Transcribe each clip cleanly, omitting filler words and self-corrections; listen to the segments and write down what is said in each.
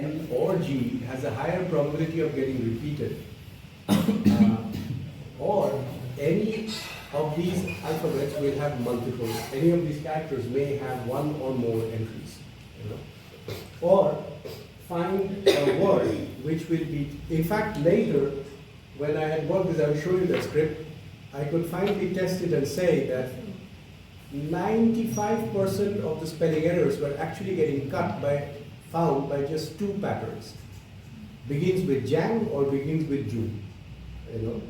N or G has a higher probability of getting repeated, uh, or any of these alphabets will have multiple, any of these characters may have one or more entries, you know. Or find a word which will be, in fact later, when I had worked this, I will show you the script, I could finally test it and say that 95% of the spelling errors were actually getting found by just two patterns. Begins with Jang or begins with Ju, you know.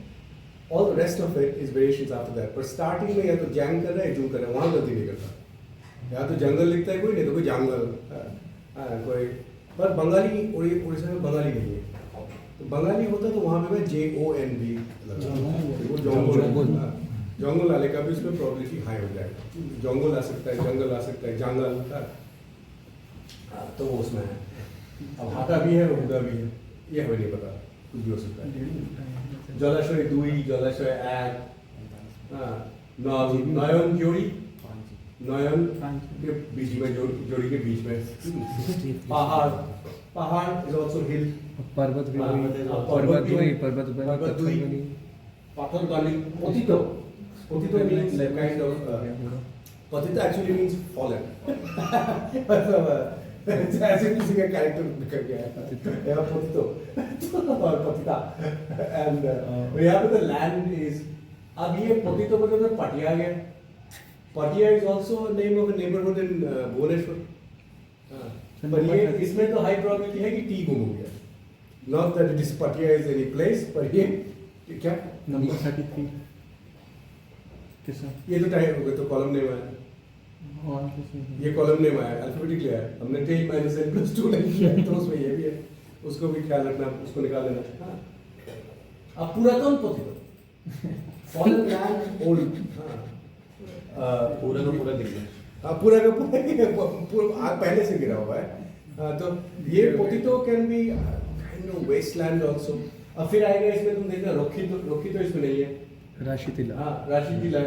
All the rest of it is variations after that. But starting में या तो Jang कर रहा है, Ju कर रहा है, वहाँ गलती नहीं करता. या तो जंगल लिखता है कोई, नहीं तो कोई जंगल, कोई. पर बंगाली उड़ीसा में बंगाली नहीं है. तो बंगाली होता तो वहाँ पे मैं JONG लगा. वो जोंगल. जंगल वाले का भी उसमें प्रोबेबिलिटी हाई हो जाएगा. जंगल आ सकता है, जंगल आ सकता है, जंगल. तो वो उसमें है. अब हाथा भी है, हुदा भी है. ये हमें नहीं पता. कुछ भी हो सकता है. जलाशय दुई, जलाशय एक, नयन जोड़ी, नयन के बीच में जोड़ी के बीच में. पहाड़, पहाड़ is also hill. पर्वत भी, पर्वत दुई, पाथर गाली, पोतितो. Potito means kind of, potito actually means fallen. ऐसे किसी का कैरेक्टर निकल गया है. या potito और potita. And यहाँ पे the land is, अब ये potito मतलब पटिया गया. Patia is also a name of a neighborhood in Bhubaneswar. पर ये इसमें तो high probability है कि T गुम हो गया. Not that it is Patia is any place, पर ये क्या? नंबर 33. ये तो टाइप हो गया, तो कॉलम नेम आया. ये कॉलम नेम आया, अल्फाबेटिकली आया. हमने 10 - n + 2 नहीं किया, तो उसमें ये भी है. उसको भी ख्याल रखना, उसको निकाल लेना. अब पुरातन पोतितो, फॉलन लैंड ओल्ड. पूरा का पूरा दिख गया. पूरा का पूरा पहले से गिरा हुआ है. तो ये potato can be kind of wasteland also. अब फिर आएगा इसमें, तुम देखना रोखी तो इसमें नहीं है. राशि तिला. हाँ, राशि तिला.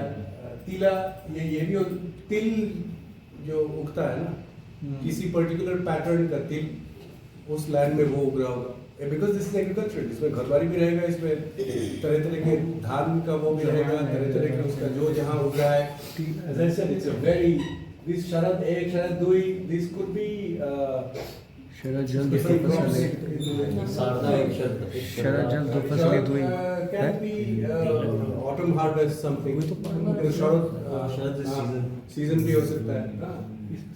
तिला ये भी हो, तिल जो उगता है ना, किसी पर्टिकुलर पैटर्न का तिल उस लैंड में वो उग रहा होगा. Because this is agriculture. इसमें घरबारी भी रहेगा, इसमें तरह तरह के धान का वो भी रहेगा, तरह तरह के उसका जो जहाँ उग रहा है. As I said, it's a very, this शरद एक, शरद दुई, this could be शरद जल दो फसलें. शरद जल दो फसलें दुई. Can be autumn harvest something. Sharad season भी हो सकता है.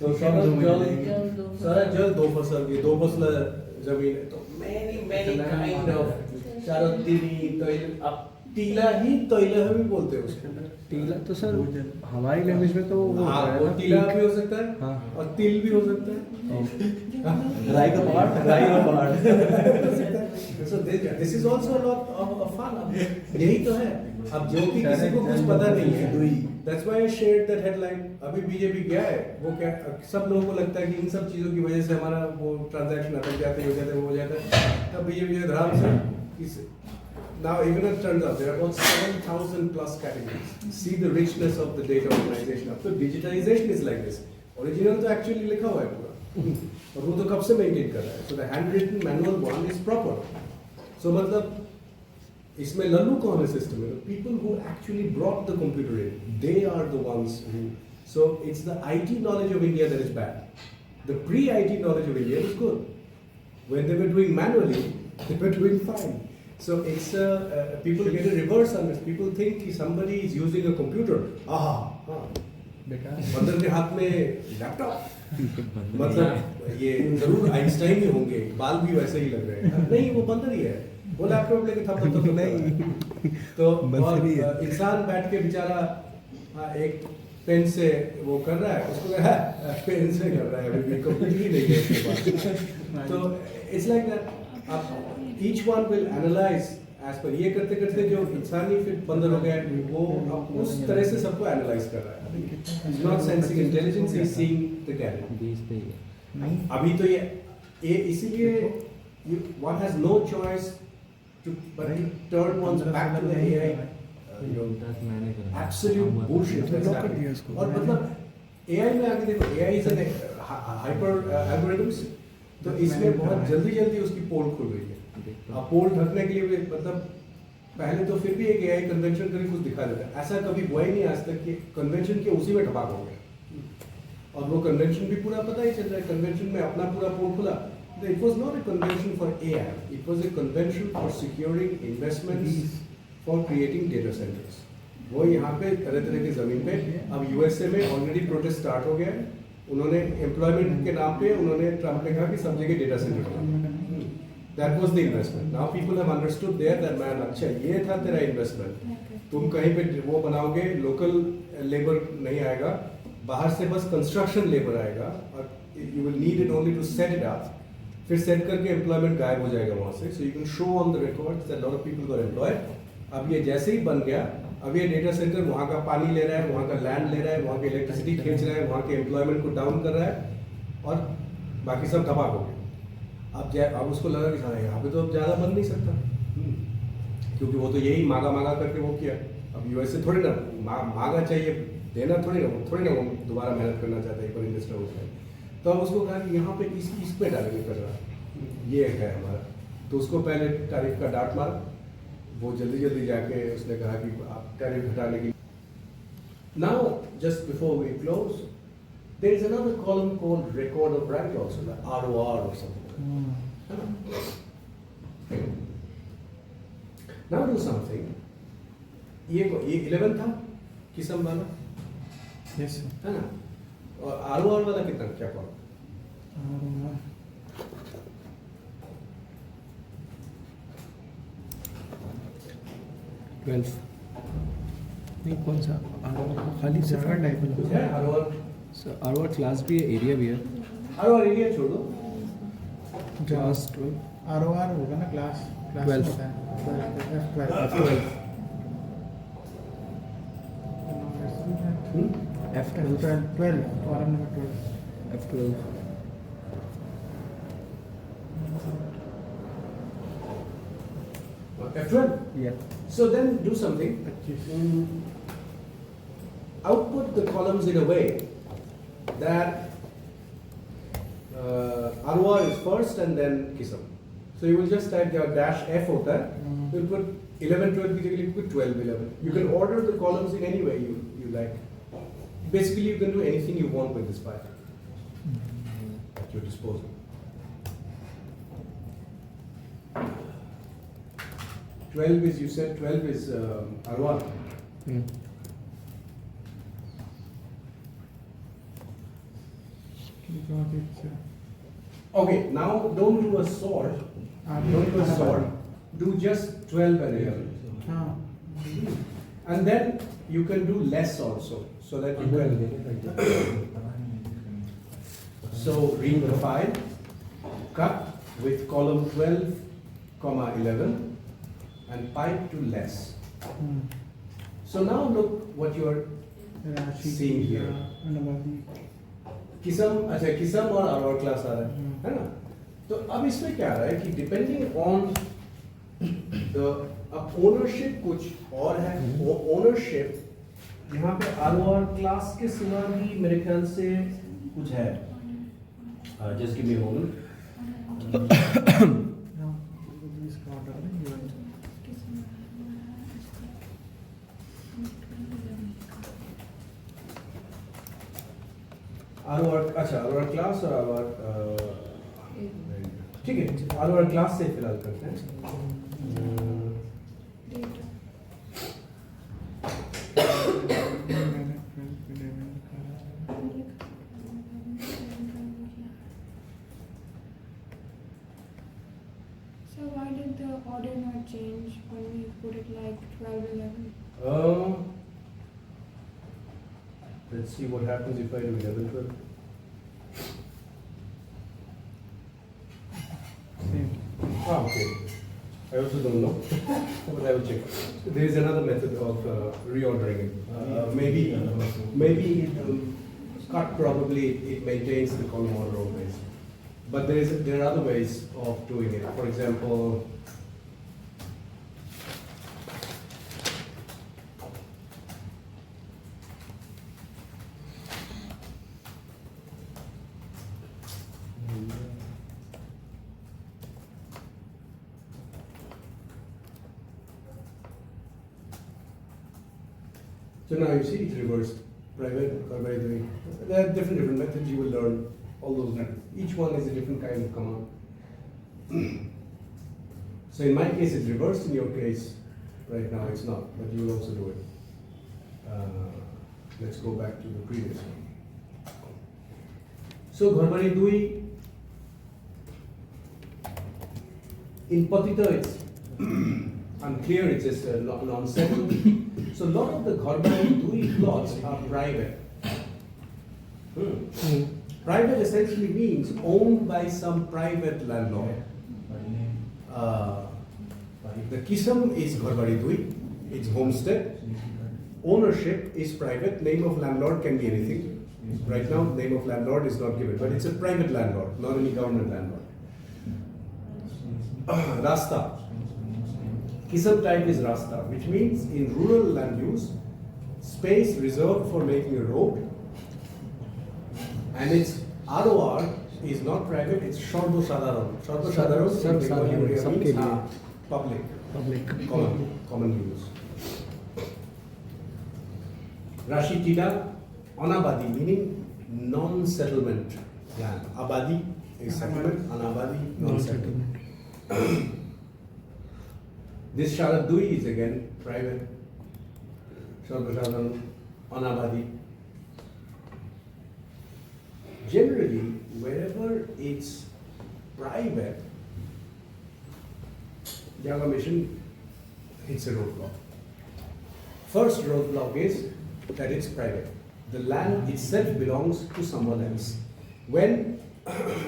तो शरद जल दो फसल, ये दो फसल जमीन. तो many kind of शरद तिली. तो अब टीला ही तोइला भी बोलते हैं उसको. टीला तो सर हमारी लैंग्वेज में तो वो वो टीला भी हो सकता है. हाँ. और तिल भी हो सकता है. राई का पहाड़. So this is also a lot of fun. यही तो है. अब जो कि किसी को कुछ पता नहीं है. That's why I shared that headline. अभी बीजेपी गया है, वो क्या सब लोगों को लगता है कि इन सब चीजों की वजह से हमारा वो ट्रांजैक्शन अटक जाते हो जाते वो हो जाता है. तब बीजेपी जो धराम से now even it turns out there are about 7,000 plus categories. See the richness of the data organization. अब तो digitization is like this. Original तो actually लिखा हुआ है पूरा. और वो तो कब से मेंटेन कर रहा है. So the handwritten manual one is proper. So मतलब इसमें लल्लू कौन है सिस्टम में? People who actually brought the computer in, they are the ones who. So it's the IT knowledge of India that is bad. The pre-IT knowledge of India is good. When they were doing manually, they were doing fine. So it's people get a reverse on this. People think कि somebody is using a computer. बंदर के हाथ में laptop. मतलब ये जरूर Einstein ही होंगे, बाल भी वैसे ही लग रहे हैं. नहीं, वो बंदर ही है. वो लैपटॉप लेके थप नहीं. तो और इंसान बैठ के बेचारा एक पेन से वो कर रहा है, उसको पेन से कर रहा है. अभी कंप्यूटर ही नहीं है उसके पास. तो it's like that. Each one will analyze as per. ये करते करते जो इंसान ही फिर बंदर हो गया, वो उस तरह से सबको एनालाइज कर रहा है. He's not sensing intelligence, he's seeing the talent. अभी तो ये इसीलिए one has no choice to but turn one's back to the AI. Absolute bullshit. और मतलब AI में आगे देखो, AI is an hyper algorithms. तो इसमें बहुत जल्दी जल्दी उसकी पोल खुल रही है। अब पोल ढकने के लिए भी मतलब पहले तो फिर भी एक एआई कन्वेंशन करके कुछ दिखा देता है, ऐसा कभी हुआ ही नहीं आज तक कि कन्वेंशन के उसी में ठपाक हो गया। और वो कन्वेंशन भी पूरा पता ही चल रहा है, कन्वेंशन में अपना पूरा पोल खुला। It was not a convention for AI, it was a convention for securing investments for creating data centres. वो यहाँ पे तरह तरह की जमीन पे, अब यूएसए में ऑलरेडी प्रोटेस्ट स्टार्ट हो गया है। उन्होंने एम्प्लॉयमेंट के नाम पे उन्होंने ट्रम्प ने कहा कि सब जगह डेटा सेंटर बनाओ। That was the investment. Now people have understood there that man, अच्छा ये था तेरा इन्वेस्टमेंट, तुम कहीं पे वो बनाओगे, लोकल लेबर नहीं आएगा, बाहर से बस कंस्ट्रक्शन लेबर आएगा और you will need it only to set it up. फिर सेट करके एम्प्लॉयमेंट गायब हो जाएगा वहाँ से, so you can show on the records that a lot of people got employed. अब ये जैसे ही बन गया, अब ये डेटा सेंटर वहाँ का पानी ले रहा है, वहाँ का लैंड ले रहा है, वहाँ की इलेक्ट्रिसिटी खींच रहा है, वहाँ के एम्प्लॉयमेंट को डाउन कर रहा है और बाकी सब धमाक हो गया। अब उसको लगा कि हाँ यहाँ पे तो अब ज़्यादा बन नहीं सकता, क्योंकि वो तो यही मांगा मांगा करके वो किया। अब यूएसए थोड़ी ना मांगा चाहिए, देना थोड़ी ना वो दोबारा मेहनत करना चाहता है, एक बार इन्वेस्टर हो जाए। तो अब उसको कहा कि यहाँ पे इस पे डालेंगे कर रहा, ये है हमारा। तो उसको पहले टैरिफ का डांट मारा, वो जल्दी जल्दी जाके उसने कहा कि आप टैरिफ घटाने की। Now just before we close, there is another column called record of rank also, ROR और समथिंग। Now do something. ये 11 था किस्म वाला, Yes, sir. है ना, और ROR वाला कितना क्या कॉल? 12 नहीं, कौन सा खाली सिर्फ कुछ है ROR? ROR क्लास भी है, एरिया भी है। ROR एरिया छोड़ दो, क्लास 12 ROR होगा ना, क्लास 12 होता है, F12 F12 F12 12 column number 12। F12 F12. yeah. So then do something. 25 Output the columns in a way that ROR is first and then kisam. So you will just type your dash F होता है, you will put 11 12 की जगह you put 12 11. You can order the columns in any way you like. Basically you can do anything you want with this file at your disposal. 12 is, you said 12 is ROR. Okay, now don't do a sort. Don't do a sort. Do just 12 and 11. हाँ, And then you can do less also, so that you can. So read the file, cut with column 12, comma 11, and pipe to less. So now look what you are राशि Seeing here. Number किस्म, अच्छा किस्म और ROR class आ रहा है ना। तो अब इसमें क्या आ रहा है कि डिपेंडिंग ऑन द, अब ओनरशिप कुछ और है, वो ओनरशिप यहाँ पे ROR क्लास के सिवा भी मेरे ख्याल से कुछ है। Just give me a moment. इसका ऑर्डर है। ROR, अच्छा ROR क्लास और ROR, ठीक है, ROR क्लास से फिलहाल करते हैं। So why did the order not change when we put it like 12, 11? Let's see what happens if I do 11 12. Okay. I also don't know, but I will check. There is another method of reordering it. Maybe cut probably it maintains the column order always. But there are other ways of doing it. For example, So now you see it's reversed. Private, Garbhari. There are different methods you will learn. All those methods. Each one is a different kind of command. So in my case it's reversed. In your case, right now it's not. But you will also do it. Let's go back to the previous one. So Garbhari Dui. In Patita it's unclear, it's just a non-settled. So a lot of the Garbhari Dui plots are private. Private essentially means owned by some private landlord. The Kisam is Garbhari Dui, it's homestead. Ownership is private, name of landlord can be anything. Right now, name of landlord is not given, but it's a private landlord, not any government landlord. Rasta. Kisam type is Rasta, which means in rural land use, space reserved for making a road, and its ROR is not private, it's Sarva Sadharan. Sarva Sadharan means public, common use. Rashi Tida, Anabadi, meaning non-settlement land. Abadi is settlement, Anabadi, non-settlement. This Sharad Dui is again private. Sarvasadaran, Anabadi. Generally, wherever it's private, Java Mission hits a roadblock. First roadblock is that it's private. The land itself belongs to someone else. When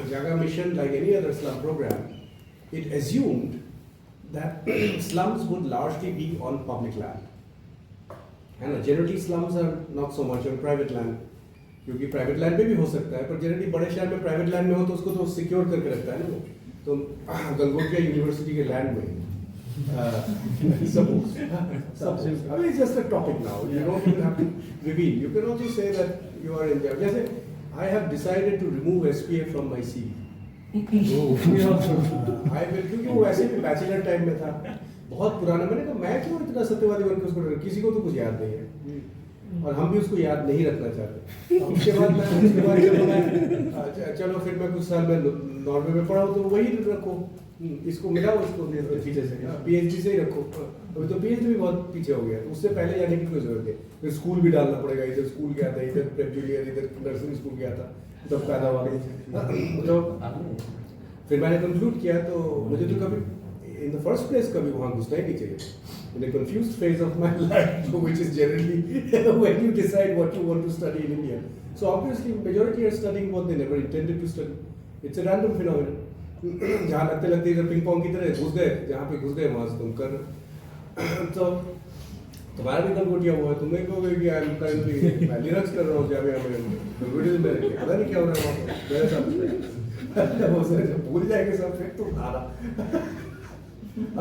Jaga Mission, like any other slum program, it assumed that slums would largely be on public land. And generally slums are not so much on private land. क्योंकि private land पे भी हो सकता है, पर generally बड़े शहर में प्राइवेट लैंड में हो तो उसको तो सिक्योर करके रखता है ना वो। तो गंगोटिया यूनिवर्सिटी के लैंड में I mean, it's just a topic now. You don't even have to reveal. You can also say that you are in jail. Just say, I have decided to remove SPA from my CV. I will, क्योंकि वो वैसे भी bachelor time में था, बहुत पुराना। मैंने कहा मैं क्यों इतना सत्यवादी बन के उसको डर, किसी को तो कुछ याद नहीं है और हम भी उसको याद नहीं रखना चाहते। उसके बाद चलो फिर मैं कुछ साल में नॉर्वे में पढ़ा तो वही रखो, इसको मिलाओ, इसको पीछे से PhD से ही रखो। अभी तो PhD भी बहुत पीछे हो गया, तो उससे पहले जाने की कोई जरूरत है। फिर स्कूल भी डालना पड़ेगा, इधर स्कूल गया था, इधर प्रेप जूनियर, इधर नर्सिंग स्कूल गया था, तब पैदा हुआ। तो फिर मैंने कंक्लूड किया, तो मुझे तो कभी in the first place कभी वहाँ घुसना ही नहीं चाहिए। In a confused phase of my life, which is generally when you decide what you want to study in India. So obviously majority are studying what they never intended to study. It's a random phenomenon. जहाँ लगते लगते इधर ping pong की तरह घुस गए, जहाँ पे घुस गए वहाँ से तुम कर। तो तुम्हारा भी गलगोटिया हुआ है, तुम्हें कहोगे कि मैं लिनक्स कर रहा हूँ जामिया में, गलगोटिया में पता नहीं क्या हो रहा है वहाँ पे मेरे साथ। वो सर जब भूल जाएंगे सब फिर तुम खाना।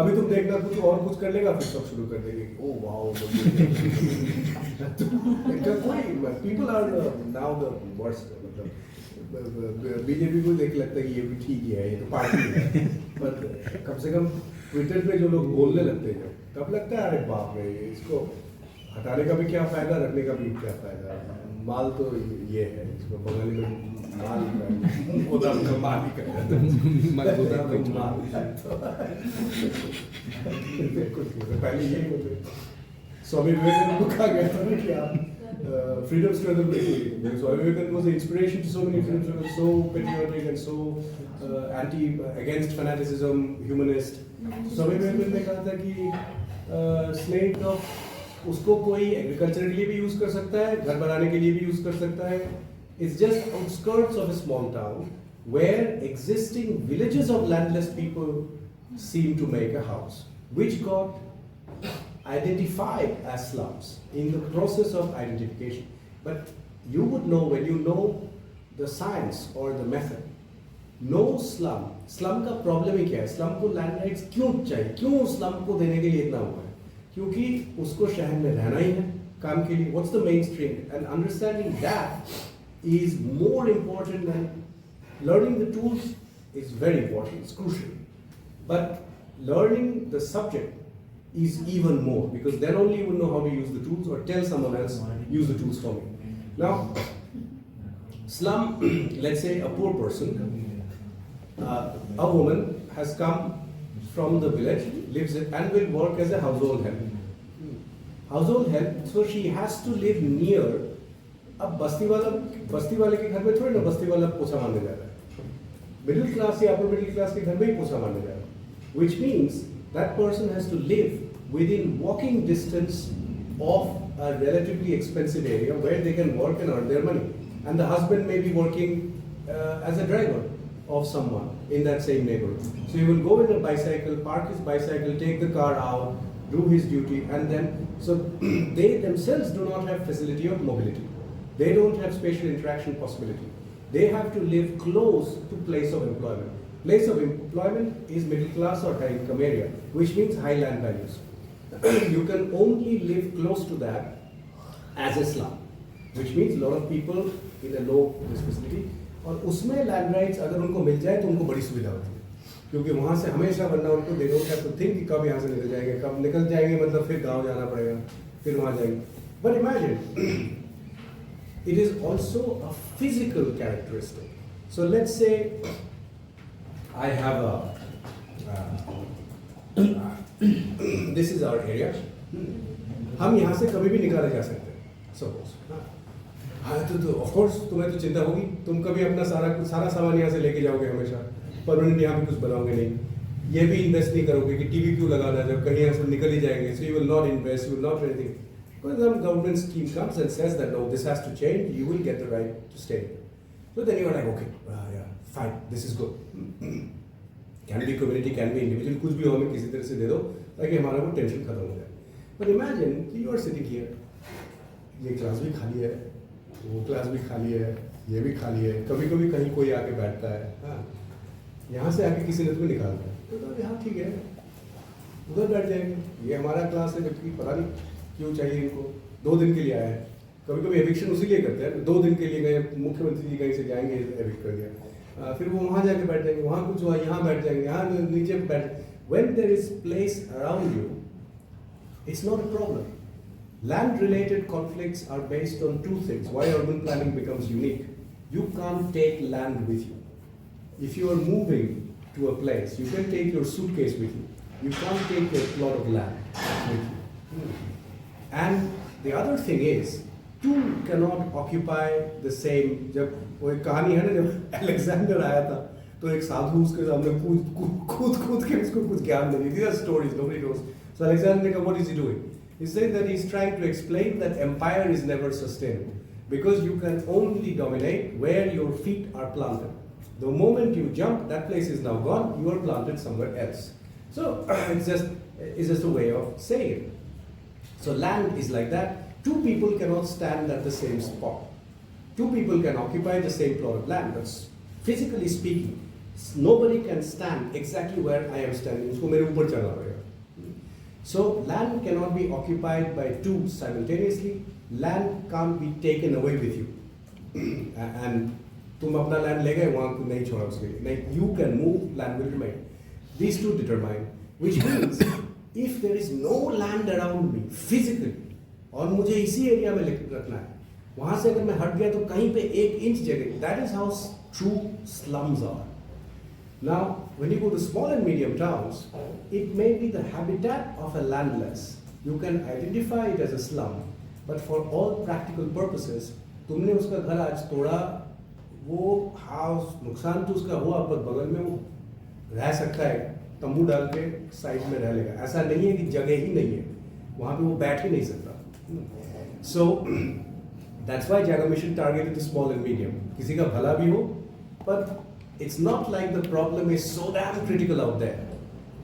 अभी तुम देखना कुछ और कुछ कर लेगा, फिर सब शुरू कर देंगे। Oh wow, people are now the worst. मतलब बीजेपी को देख लगता है कि ये भी ठीक ही है, ये तो पार्टी है, पर कम से कम ट्विटर पे जो लोग बोलने लगते हैं तब लगता है अरे बाप रे, इसको हटाने का भी क्या फायदा, रखने का भी क्या फायदा। माल तो ये है, इसको बंगाली में माल गोदाम का माल ही कहते हैं। पहले यही होते। स्वामी विवेकानंद को कहा गया था ना कि आप freedom struggle basically. Swami Vivekananda was an inspiration to so many freedom struggles, so patriotic and so against fanaticism, humanist. Swami Vivekananda ने कहा था कि slate of उसको कोई एग्रीकल्चर के लिए भी यूज कर सकता है, घर बनाने के लिए भी यूज कर सकता है। It's just outskirts of a small town where existing villages of landless people seem to make a house, which got identified as slums in the process of identification. But you would know when you know the science or the method. No slum का problem ही क्या है? Slum को land rights क्यों चाहिए? क्यों slum को देने के लिए इतना हुआ है? क्योंकि उसको शहर में रहना ही है काम के लिए। What's the mainstream? And understanding that is more important than learning the tools is very important. It's crucial. But learning the subject is even more, because then only you will know how to use the tools or tell someone else, use the tools for me. Now, slum, let's say a poor person, a woman has come from the village, lives it, and will work as a household help. Household help, so she has to live near. अब बस्ती वाले के घर में थोड़ी ना बस्ती वाला पोछा मारने जा रहा है, मिडिल क्लास या अपर मिडिल क्लास के घर में ही पोछा मारने जा रहा है, which means that person has to live within walking distance of a relatively expensive area where they can work and earn their money, and the husband may be working as a driver of someone in that same neighborhood. So he will go with a bicycle, park his bicycle, take the car out, do his duty, and then, so they themselves do not have facility of mobility. They don't have spatial interaction possibility. They have to live close to place of employment. Place of employment is middle class or high income area, which means high land values. You can only live close to that as a slum, which means a lot of people in a low facility. और उसमें land rights अगर उनको मिल जाए तो उनको बड़ी सुविधा होती है, क्योंकि वहाँ से हमेशा बनना उनको they don't have to think कि कब यहाँ से निकल जाएंगे, कब निकल जाएंगे मतलब फिर गांव जाना पड़ेगा, फिर वहाँ जाएंगे. But imagine it is also a physical characteristic. So let's say I have this is our area. हम यहाँ से कभी भी निकाले जा सकते हैं, suppose. हाँ तो of course तुम्हें तो चिंता होगी, तुम कभी अपना सारा सामान यहाँ से लेके जाओगे हमेशा, परमानेंट यहाँ पे कुछ बनाओगे नहीं, ये भी इन्वेस्ट नहीं करोगे कि टीवी क्यों लगाना है जब कहीं यहाँ से निकल ही जाएंगे. So you will not invest, you will not do anything. When some government scheme comes and says that no, this has to change, you will get the right to stay. So then you are like, okay, yeah, fine, this is good. Can be community, can be individual, कुछ भी हो हमें किसी तरह से दे दो ताकि हमारा वो टेंशन खत्म हो जाए. But imagine कि you are sitting here, ये क्लास भी खाली है, वो क्लास भी खाली है, ये भी खाली है, कभी कभी कहीं कोई आके बैठता है, हाँ, यहाँ से आके किसी ने तुम्हें निकाल दिया, तो यहाँ ठीक है, उधर बैठ जाएंगे, ये हमारा क्लास है जबकि पता नहीं क्यों चाहिए इनको, 2 दिन के लिए आया है. कभी कभी एविक्शन उसी लिए करते हैं, 2 दिन के लिए गए, मुख्यमंत्री जी कहीं से जाएंगे, एविक्ट कर दिया, फिर वो वहाँ जाके बैठ जाएंगे, वहाँ कुछ हुआ यहाँ बैठ जाएंगे, यहाँ नीचे बैठ. When there is place around you, it's not a problem. Land related conflicts are based on 2 things. Why urban planning becomes unique. You can't take land with you. If you are moving to a place, you can take your suitcase with you. You can't take a plot of land with you. And the other thing is, 2 cannot occupy the same. जब वो एक कहानी है ना, जब Alexander आया था तो एक साधु उसके सामने कूद के उसको कुछ ज्ञान दे रही थी. These are stories, nobody knows. So Alexander ने कहा, what is he doing? He said that he's trying to explain that empire is never sustainable because you can only dominate where your feet are planted. The moment you jump, that place is now gone. You are planted somewhere else. So it's just a way of saying it. So land is like that. 2 people cannot stand at the same spot. 2 people can occupy the same plot of land, but physically speaking, nobody can stand exactly where I am standing. उसको मेरे ऊपर चढ़ना पड़ेगा. So land cannot be occupied by 2 simultaneously. Land can't be taken away with you. And तुम अपना land ले गए, वहाँ को नहीं छोड़ा उसके लिए. Like you can move, land will remain. These 2 determine, which means if there is no land around me physically, और मुझे इसी एरिया में रखना है, वहाँ से अगर मैं हट गया तो कहीं पे 1 इंच जगह. That is how true slums are. Now, when you go to small and medium towns, it may be the habitat of a landless. You can identify it as a slum, but for all practical purposes, तुमने उसका घर आज तोड़ा, वो house नुकसान तो उसका हुआ, पर बगल में वो रह सकता है, तंबू डाल के साइड में रह लेगा. ऐसा नहीं है कि जगह ही नहीं है, वहाँ पे वो बैठ ही नहीं सकता. So that's why Jaga Mission targeted the small and medium. किसी का भला भी हो, but it's not like the problem is so damn critical out there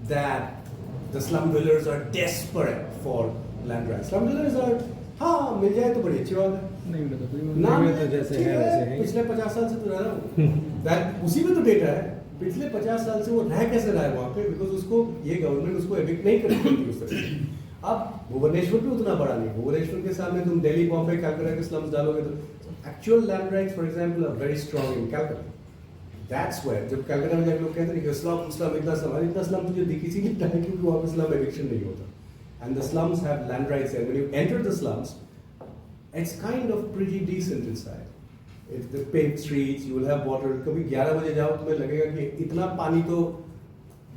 that the slum dwellers are desperate for land rights. Slum dwellers are, हाँ मिल जाए तो बड़ी अच्छी बात है. नहीं मिला तो ना कोई तो जैसे है वैसे है. पिछले 50 साल से तो रह रहा हूँ. उसी में तो डेटा है. पिछले 50 साल से वो रह कैसे रहा है वहाँ पे, बिकॉज उसको ये गवर्नमेंट उसको एविक्ट नहीं करती उस तरह से. अब भुवनेश्वर भी उतना बड़ा नहीं. भुवनेश्वर के सामने तुम दिल्ली, बॉम्बे, कलकत्ता के स्लम्स डालोगे तो actual land rights for example are very strong in Calcutta. That's where जब कलकत्ता में जाके लोग कहते हैं कि स्लम इतना स्लम तुझे दिखी सी नहीं है, क्योंकि वहाँ पे स्लम एविक्शन नहीं होता. and the slums have land rights there. When you enter the slums, it's kind of pretty decent inside. It's the paved streets, you will have water. कभी 11 बजे जाओ तुम्हें लगेगा कि इतना पानी तो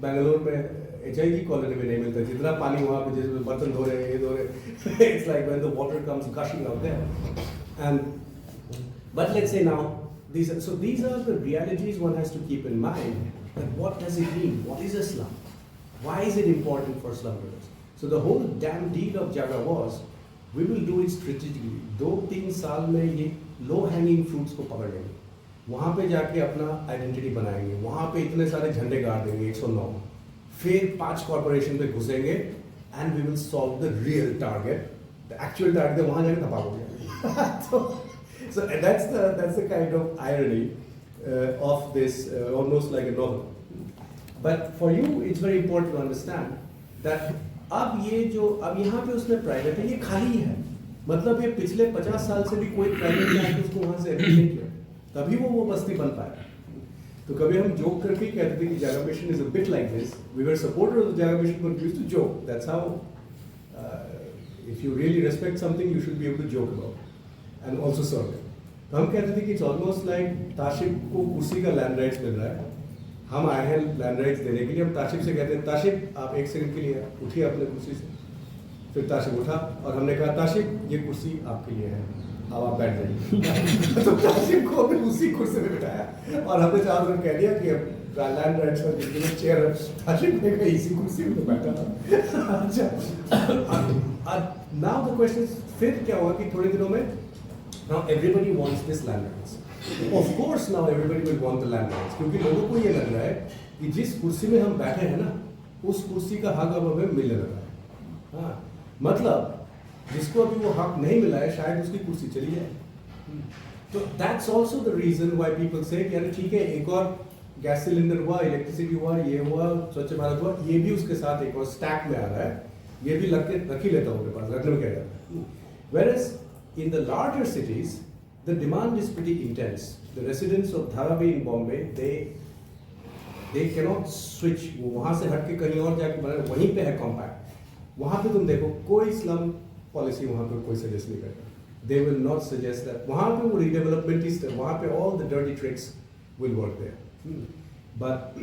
बेंगलोर में HIG कॉलोनी में नहीं मिलता जितना पानी वहाँ पे जैसे बर्तन धो रहे हैं ये धो रहे it's like when the water comes gushing out there. And but let's say now these are the realities one has to keep in mind. That what does it mean? What is a slum? Why is it important for slum dwellers? So the whole damn deal of Jaga was we will do it strategically. 2-3 साल में ये low hanging fruits को पकड़ लेंगे. वहाँ पे जाके अपना आइडेंटिटी बनाएंगे. वहाँ पे इतने सारे झंडे गाड़ देंगे 109. फिर 5 कॉर्पोरेशन पे घुसेंगे and we will solve the real target. The actual target वहाँ जाके धपा हो गया. So that's the kind of irony of this almost like a novel. But for you it's very important to understand that अब यहाँ पे उसने private है ये खाली है. मतलब ये पिछले 50 साल से भी कोई प्राइवेट बैंक उसको वहाँ से एडिट नहीं किया. तभी वो बस्ती बन पाया. तो कभी हम जोक करके कहते थे कि Jaga mission is a bit like this. We were supporters of Jaga mission but we used to joke. That's how if you really respect something you should be able to joke about and also serve it. तो हम कहते थे कि it's almost like ताशिब को कुर्सी का land rights मिल रहा है. हम आए हैं लैंड राइट्स देने के लिए. हम ताशिब से कहते हैं ताशिब आप 1 सेकंड के लिए उठिए अपने कुर्सी से. फिर ताशिब उठा और हमने कहा ताशिब ये कुर्सी आपके लिए है, अब आप बैठ जाइए. तो ताशिब को हमने उसी कुर्सी में बिठाया और हमने चारों तरफ कह दिया कि अब लैंड राइट्स पर जितने चेयर ताशिब ने कहा इसी कुर्सी में तो बैठा था. अच्छा नाउ द क्वेश्चन फिर क्या हुआ कि थोड़े दिनों में now everybody wants this land rights. Of course now everybody will want the land rights क्योंकि लोगों को ये लग रहा है कि जिस कुर्सी में हम बैठे हैं ना उस कुर्सी का हक अब हमें मिलने लगा है. हाँ मतलब जिसको अभी वो हक नहीं मिला है शायद उसकी कुर्सी चली जाए. तो that's also the reason why people say कि अरे ठीक है एक और गैस सिलेंडर हुआ, इलेक्ट्रिसिटी हुआ, ये हुआ, स्वच्छ भारत हुआ, ये भी उसके साथ एक और स्टैक में आ रहा है, ये भी रख ही लेता हूँ मेरे पास, रखने में क्या जाता है. Whereas in the larger cities the demand is pretty intense. The residents of Dharavi in Bombay they cannot switch. वो वहाँ से हट के कहीं और जाके बना वहीं पे है कॉम्पैक्ट. वहाँ पे तुम देखो कोई स्लम पॉलिसी वहाँ पे कोई सजेस्ट नहीं करता. They will not suggest that. वहाँ पे वो redevelopmentist है. वहाँ पे all the dirty tricks will work there. But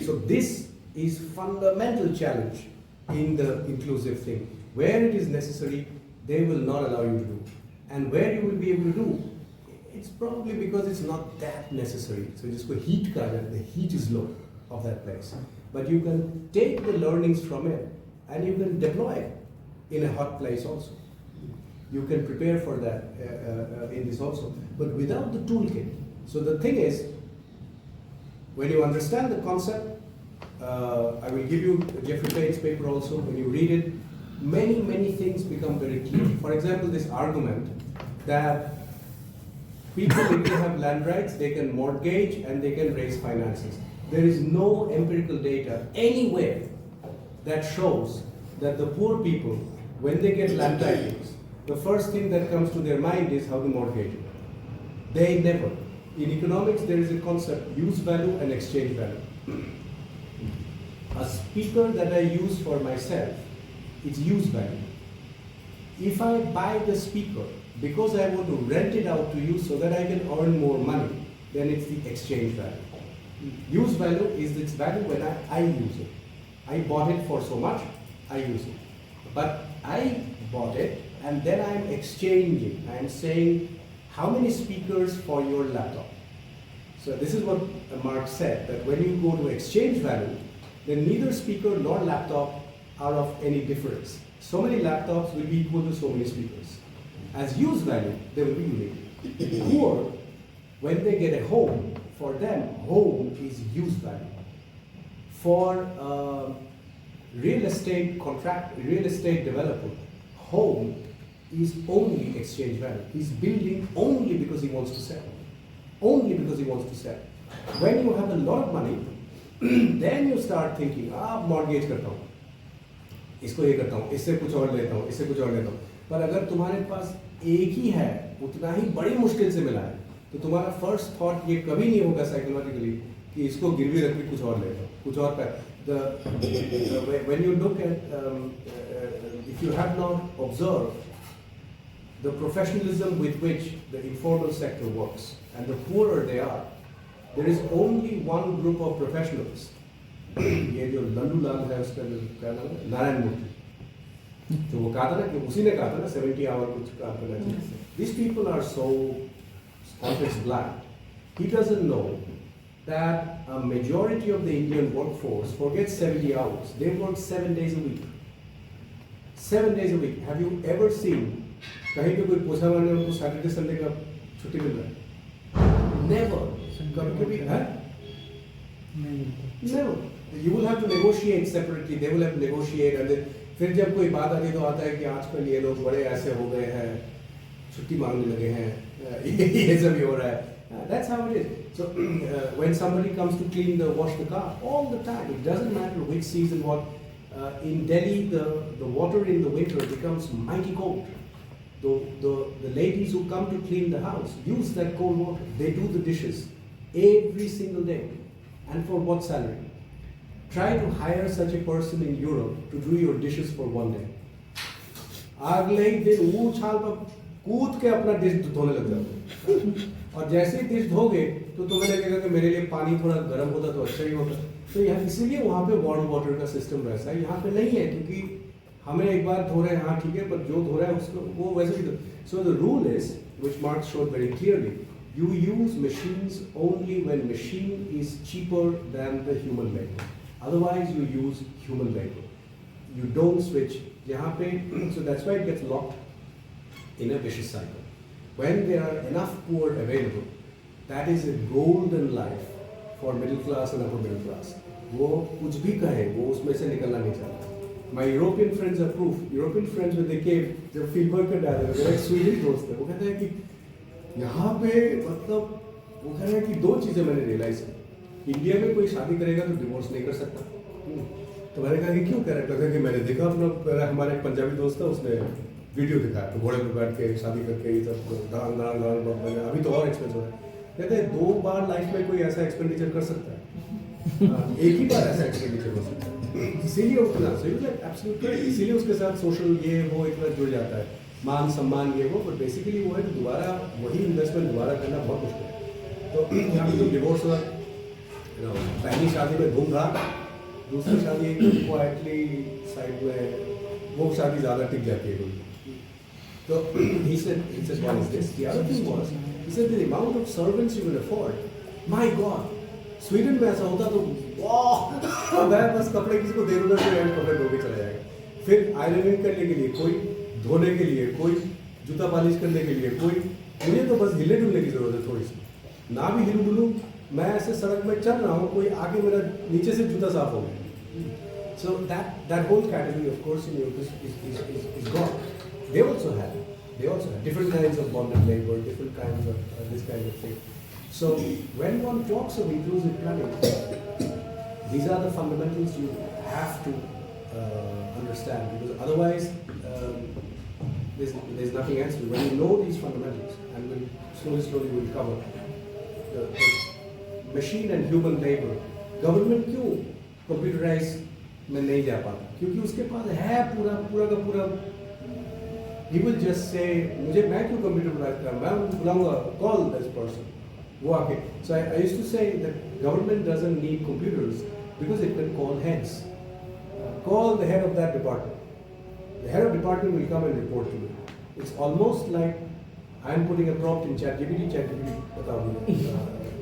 so this is fundamental challenge in the inclusive thing. Where it is necessary, they will not allow you to do. And where you will be able to do, it's probably because it's not that necessary. So just go heat kaja, the heat is low of that place. But you can take the learnings from it and you can deploy it in a hot place also. You can prepare for that in this also. But without the toolkit. So the thing is, when you understand the concept, I will give you Jeffrey Payne's paper also. When you read it, many things become very clear. For example, this argument that people, if they have land rights, they can mortgage and they can raise finances. There is no empirical data anywhere that shows that the poor people, when they get land titles, the first thing that comes to their mind is how to mortgage it. They never. In economics, there is a concept, use value and exchange value. A speaker that I use for myself, it's use value. If I buy the speaker because I want to rent it out to you so that I can earn more money, then it's the exchange value. Use value is its value when I use it. I bought it for so much, I use it. But I bought it and then I'm exchanging. I'm saying, how many speakers for your laptop? So this is what Marx said, that when you go to exchange value, then neither speaker nor laptop are of any difference. So many laptops will be equal to so many speakers. As use value, they will be unique. Poor, when they get a home, for them, home is use value. For real estate developer, home is only exchange value. He's building only because he wants to sell. Only because he wants to sell. When you have a lot of money, then you start thinking, mortgage करता हूँ, इसको ये करता हूँ, इससे कुछ और लेता हूँ, इससे कुछ और लेता हूँ. पर अगर तुम्हारे पास एक ही है, उतना ही बड़ी मुश्किल से मिला है, तो तुम्हारा फर्स्ट थॉट ये कभी नहीं होगा साइकोलॉजिकली कि इसको गिरवी रख के कुछ और ले लो, कुछ और पे when you look at if you have not observed the professionalism with which the informal sector works and the poorer they are, there is only one group of professionals. ये जो लल्लू लाल है उसका क्या नाम है, नारायण मूर्ति, तो वो कहा था ना कि उसी ने कहा था ना 70 आवर कुछ काम करना चाहिए. These people are so context blind. He doesn't know that a majority of the Indian workforce forgets 70 hours. They work 7 days a week. 7 days a week. Have you ever seen कहीं पे कोई पोछा मारने उनको सैटरडे संडे का छुट्टी मिल रहा है? Never. कभी है? Never. You will have to negotiate separately. They will have to negotiate and then फिर जब कोई बात आती है तो आता है कि आजकल ये लोग बड़े ऐसे हो गए हैं, छुट्टी मांगने लगे हैं, ये सब ही हो रहा है. That's how it is. So when somebody comes to wash the car, all the time, it doesn't matter which season, what. In Delhi, the water in the winter becomes mighty cold. The ladies who come to clean the house use that cold water. They do the dishes every single day. And for what salary? Try to hire such a person in Europe to do your dishes for 1 day. अगले ही दिन वो छाल पर कूद के अपना dish धोने लग जाओगे. और जैसे ही डिश धोगे तो तुम्हें लगेगा कि मेरे लिए पानी थोड़ा गर्म होता तो अच्छा ही होता. तो यहाँ इसीलिए वहाँ पे वार्म वाटर का सिस्टम वैसा है, यहाँ पे नहीं है, क्योंकि हमें एक बार धो रहे हैं, हाँ ठीक है, पर जो धो रहा है उसको वो वैसे ही. So the rule is which Marx showed very clearly, you use machines only when machine is cheaper than the human labor. Otherwise you use human labor. You don't switch. यहाँ पे so that's why it gets locked in a vicious cycle. When there are enough poor available, that is a golden life for middle class and upper middle class. वो कुछ भी कहे वो उसमें से निकलना नहीं चाहता. My European friends are proof. European friends when they came, जब फील्ड वर्क कर रहे थे, मेरा एक स्वीडिश दोस्त है, वो कहता है कि यहाँ पे मतलब वो कह रहा है कि 2 चीज़ें मैंने रियलाइज की. इंडिया में कोई शादी करेगा तो डिवोर्स नहीं कर सकता. तो मैंने कहा कि क्यों कह रहा है, कि मैंने देखा अपना हमारे एक पंजाबी दोस्त था, उसने वीडियो दिखाया तो घोड़े पर बैठ के शादी करके ये सब दान दान दान. अभी तो और एक्सपेंसिव है. कहते हैं 2 बार लाइफ में कोई ऐसा एक्सपेंडिचर कर सकता है, एक ही बार ऐसा एक्सपेंडिचर हो सकता है. इसीलिए उतना इसीलिए उसके साथ सोशल ये वो इतना जुड़ जाता है, मान सम्मान ये वो. बट बेसिकली वो है कि दोबारा वही इन्वेस्टमेंट दोबारा करना बहुत मुश्किल है. तो यहाँ पे तो डिवोर्स हुआ, पहली शादी में धूमधाम, दूसरी शादी एकदम क्वाइटली साइड में, वो शादी ज़्यादा टिक जाती है. तो he said one is this. The other thing was, he said the amount of servants you will afford, my God, Sweden में ऐसा होता तो वाह, मैं बस कपड़े किसी को दे दूंगा तो एंड कपड़े धो के चला जाएगा. फिर आयरनिंग करने के लिए कोई, धोने के लिए कोई, जूता पॉलिश करने के लिए कोई. मुझे तो बस हिले डुलने की जरूरत है थोड़ी सी, ना भी हिलू डुलूँ, मैं ऐसे सड़क में चल रहा हूँ, कोई आके मेरा नीचे से जूता साफ हो गया. So that whole category of course in Europe is gone. They also have different kinds of bonded labor, different kinds of this kind of thing. So when one talks of inclusive planning, these are the fundamentals you have to understand, because otherwise there's nothing else. When you know these fundamentals, and slowly we'll cover the machine and human labor. Government क्यों computerized में नहीं जा पाता? क्योंकि उसके पास है पूरा का पूरा. He will just say, मैं क्यों computerized करूँ? मैं बुलाऊंगा, call this person. वो आके. So I used to say that government doesn't need computers because it can call heads. Call the head of that department. The head of department will come and report to me. It's almost like I am putting a prompt in ChatGPT बताओ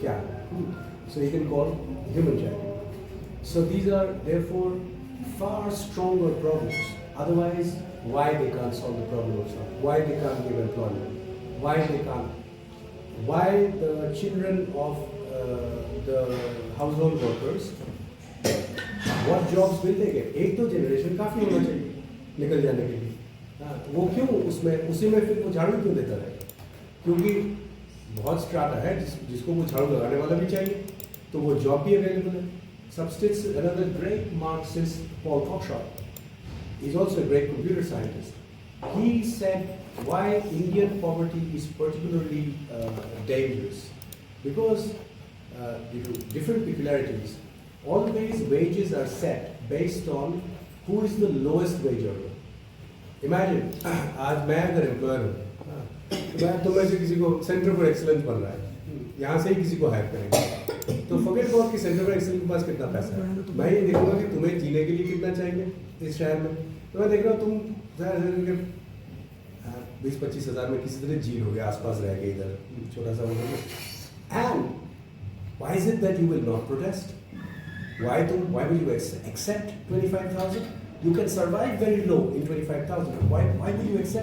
क्या. So you can call human ChatGPT. So these are therefore far stronger problems. Otherwise, why they can't solve the problem of some? Why they can't give employment? Why they can't? Why the children of the household workers, what jobs will they get? एक तो generation काफी होना चाहिए निकल जाने के लिए. वो क्यों उसमें उसी में फिर वो झाड़ू क्यों देता है? क्योंकि बहुत स्ट्राटा है जिसको वो झाड़ू लगाने वाला भी चाहिए, तो वो जॉब भी अवेलेबल है. Substance, another great Marxist, Paul Kochar, is also a great computer scientist. He said why Indian poverty is particularly dangerous, because due to different peculiarities, always wages are set based on who is the lowest wage earner. Imagine, आज मैं अगर employer हूँ, तो मैं से किसी को centre for excellence बन रहा है, यहाँ से ही किसी को हायर करेंगे, तो फॉरगेट अबाउट कि सेंटर फॉर एक्सीलेंस के पास कितना पैसा है, मैं ये देखूंगा कि तुम्हें जीने के लिए कितना चाहिए इस शहर में, तो मैं देख रहा हूँ तुम 20-25 हज़ार में किसी तरह जी लोगे, आसपास रह गए इधर छोटा सा होगा, and why is it that you will not protest? Why will you accept 25,000? You can survive very low in 25,000. Why will you accept?